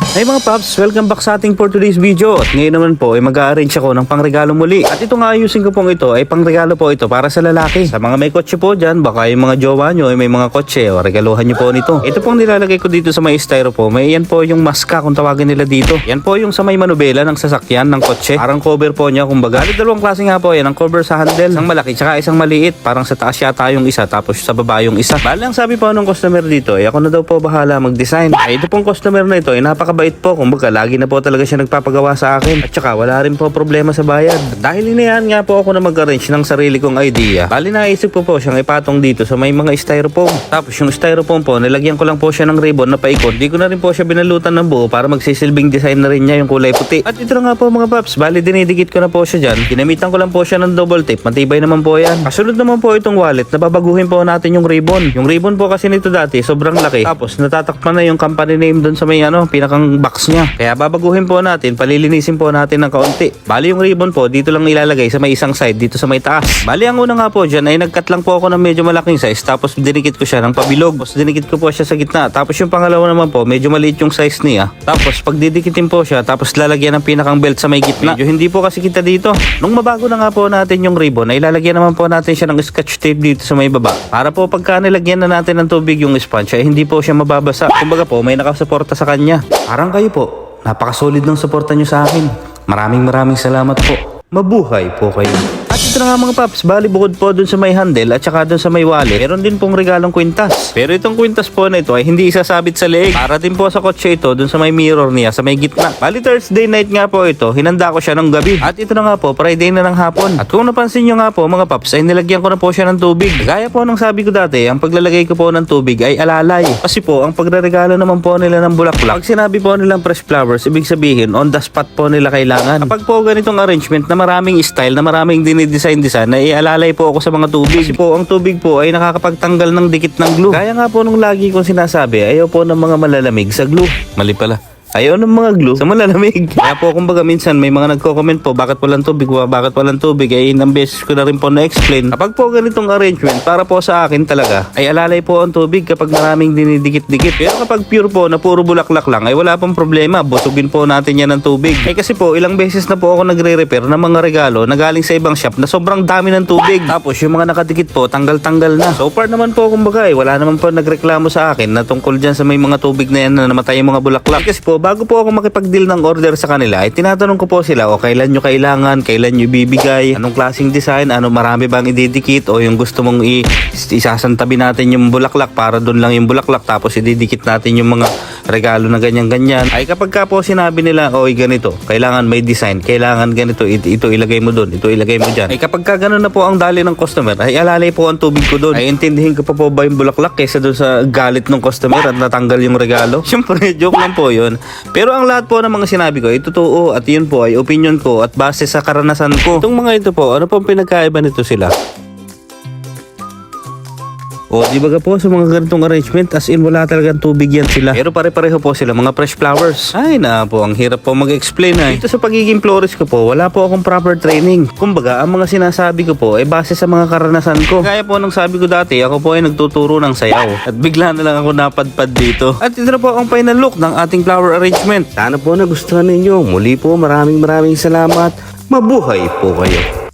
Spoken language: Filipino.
Hey mga paps, welcome back sa ating for today's video. At ngayon naman po ay mag-a-arrange ako ng pangregalo muli. At ito nga ayusin ko pong ito ay pangregalo po ito para sa lalaki. Sa mga may kotse po dyan, baka yung mga jowa nyo ay may mga kotse o regaluhan nyo po nito. Ito pong nilalagay ko dito sa may styrofoam. May yan po yung maska kung tawagin nila dito. Yan po yung sa may manubela ng sasakyan ng kotse. Parang cover po niya kumbaga. Dalawang klase nga po yan. Ang cover sa handle, isang malaki tsaka isang maliit. Parang sa taas yata yung isa tapos sa baba yung isa. Bale ang sabi po ng customer dito ay ako na daw po bahala mag-design. Ay ito pong customer na ito ay napakabait po. Kumbaga lagi na po talaga siya nagpapagawa sa akin. At saka wala rin po problema sa bayad. At dahil inayan nga po ako na mag-arrange ng sarili kong idea. Bali naisip ko po siyang ipatong dito sa may mga styrofoam. Tapos yung styrofoam po, nilagyan ko lang po siya ng ribbon na paikot. Di ko na rin po siya binalutan ng buo para magsisilbing design na rin niya yung kulay puti. At ito na nga po mga paps. Bali dinidikit ko na po siya dyan. Ginamitan ko lang po siya ng double tape. Matibay naman po yan. Kasunod naman po itong wallet. Nababaguhin po natin yung ribbon. Yung ribbon po kasi nito dati sobrang laki. Tapos natatakpan na yung company name doon sa may pinakang box niya. Kaya babaguhin po natin, palilinisin po natin ng kaunti. Bali yung ribbon po, dito lang ilalagay sa may isang side, dito sa may taas. Bali ang una nga po dyan ay nagcut lang po ako ng medyo malaking size, tapos dinikit ko siya ng pabilog. Tapos dinikit ko po siya sa gitna. Tapos yung pangalawa naman po, medyo maliit yung size niya. Tapos pag didikitin po siya, tapos lalagyan ng pinakang belt sa may gitna. Medyo hindi po kasi kita dito. Nung mabago na nga po natin yung ribbon, ay lalagyan naman po natin siya ng scotch tape dito sa may baba. Para po pagka nilagyan na natin ng tubig yung sponge, ay hindi po siya mababasa. Kumbaga po, may nakasuporta sa kanya. Parang kayo po. Napakasolid ng suporta nyo sa akin. Maraming salamat po. Mabuhay po kayo. At ito na nga mga paps, bali bukod po dun sa may handle at saka dun sa may wallet, meron din pong regalong kwintas. Pero itong kwintas po na ito ay hindi isasabit sa leeg. Para din po sa kotse ito dun sa may mirror niya, sa may gitna. Bali Thursday night nga po ito, hinanda ko siya ng gabi. At ito na nga po, Friday na ng hapon. At kung napansin nyo nga po mga paps, ay nilagyan ko na po siya ng tubig. Gaya po ng sabi ko dati, ang paglalagay ko po ng tubig ay alalay. Kasi po, ang pagre-regalo naman po nila ng bulaklak, pag sinabi po nilang fresh flowers, ibig sabihin on the spot po nila kailangan. Kapag po ganitong arrangement na maraming style, na maraming dinidesign na ialalay po ako sa mga tubig. Kasi po ang tubig po ay nakakapagtanggal ng dikit ng glue. Kaya nga po nung lagi kong sinasabi, ayaw po ng mga malalamig sa glue. Mali pala. Ayaw ng mga glue sa malalamig. Kaya po kumbaga minsan may mga nagko-comment po bakit walang tubig, bakit walang tubig, ay ilang beses ko na rin po na-explain. Kapag po ganitong arrangement, para po sa akin talaga, ay alalay po ang tubig kapag maraming dinidikit-dikit. Pero kapag pure po na puro bulaklak lang, ay wala pong problema, busugin po natin yan ng tubig. Ay kasi po ilang beses na po ako nagre-repair ng mga regalo na galing sa ibang shop na sobrang dami ng tubig. Tapos yung mga nakadikit po, tanggal-tanggal na. So far naman po kumbaga, wala naman po nagreklamo sa akin na tungkol dyan sa may mga tubig na yan na namatay yung mga bulaklak. Kasi po bago po ako makipag-deal ng order sa kanila, ay tinatanong ko po sila o kailan nyo kailangan, kailan nyo ibibigay, anong klaseng design, ano marami bang ididikit o yung gusto mong isasantabi natin yung bulaklak para doon lang yung bulaklak tapos ididikit natin yung mga regalo na ganyan-ganyan. Ay kapag ka po sinabi nila, oy ganito, kailangan may design, kailangan ganito, ito ilagay mo doon, ito ilagay mo dyan. Ay kapag ka ganun na po ang dali ng customer, ay alalay po ang tubig ko doon. Ay intindihin ko pa po ba yung bulaklak kaysa doon sa galit ng customer at natanggal yung regalo. Siyempre, joke lang po yun. Pero ang lahat po ng mga sinabi ko ay totoo at yun po ay opinion ko at base sa karanasan ko. Itong mga ito po, ano pong pinagkaiba nito sila? O di ba po sa mga ganitong arrangement, as in wala talagang tubig yan sila. Pero pare-pareho po sila, mga fresh flowers. Ay na po, ang hirap po mag-explain ay. Dito sa pagiging florist ko po, wala po akong proper training. Kumbaga, ang mga sinasabi ko po ay base sa mga karanasan ko. Kaya po nung sabi ko dati, ako po ay nagtuturo ng sayaw. At bigla na lang ako napadpad dito. At ito na po ang final look ng ating flower arrangement. Sana po nagustuhan ninyo. Muli po, maraming salamat. Mabuhay po kayo.